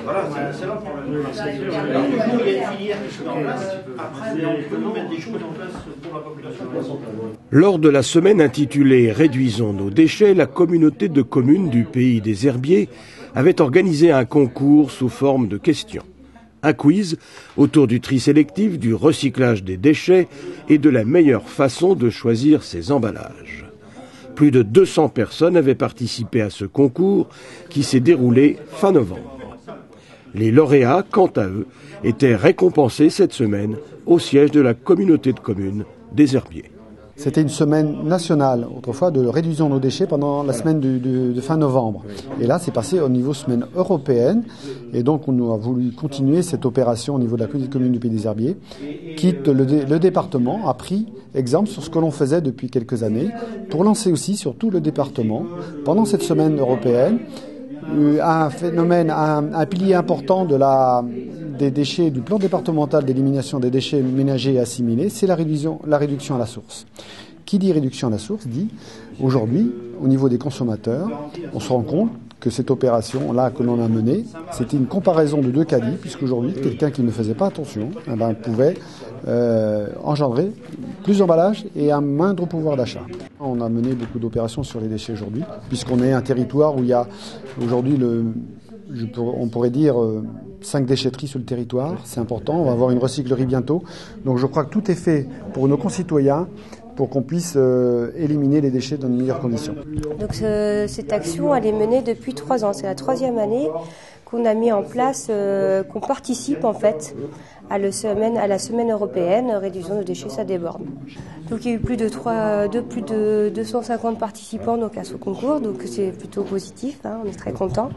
Voilà, c'est là pour le toujours, il y a une filière qui se met en place. Après, on peut nous mettre des choses en place pour la population. Lors de la semaine intitulée « Réduisons nos déchets », la communauté de communes du Pays des Herbiers avait organisé un concours sous forme de questions. Un quiz autour du tri sélectif, du recyclage des déchets et de la meilleure façon de choisir ses emballages. Plus de 200 personnes avaient participé à ce concours qui s'est déroulé fin novembre. Les lauréats, quant à eux, étaient récompensés cette semaine au siège de la communauté de communes des Herbiers. C'était une semaine nationale, autrefois, de réduisons nos déchets pendant la semaine de fin novembre. Et là, c'est passé au niveau semaine européenne. Et donc, on a voulu continuer cette opération au niveau de la communauté de communes du Pays des Herbiers. Le département a pris exemple sur ce que l'on faisait depuis quelques années pour lancer aussi sur tout le département, pendant cette semaine européenne, un pilier important des déchets du plan départemental d'élimination des déchets ménagers et assimilés, c'est la réduction à la source. Qui dit réduction à la source dit, aujourd'hui, au niveau des consommateurs, on se rend compte que cette opération-là que l'on a menée, c'était une comparaison de deux caddies, puisqu'aujourd'hui, quelqu'un qui ne faisait pas attention pouvait engendrer plus d'emballage et un moindre pouvoir d'achat. On a mené beaucoup d'opérations sur les déchets aujourd'hui, puisqu'on est un territoire où il y a aujourd'hui, on pourrait dire, 5 déchetteries sur le territoire. C'est important, on va avoir une recyclerie bientôt. Donc je crois que tout est fait pour nos concitoyens, pour qu'on puisse éliminer les déchets dans de meilleures conditions. Donc cette action, elle est menée depuis 3 ans. C'est la 3e année qu'on a mis en place, qu'on participe en fait à la semaine européenne, réduisons nos déchets, ça déborde. Donc il y a eu plus de 250 participants donc, à ce concours, donc c'est plutôt positif, on est très contents.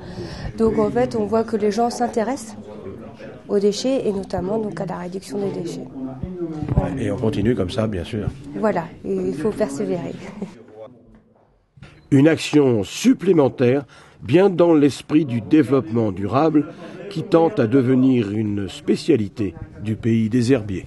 Donc en fait, on voit que les gens s'intéressent aux déchets et notamment donc, à la réduction des déchets. Voilà. Et on continue comme ça, bien sûr. Voilà, il faut persévérer. Une action supplémentaire, bien dans l'esprit du développement durable, qui tente à devenir une spécialité du Pays des Herbiers.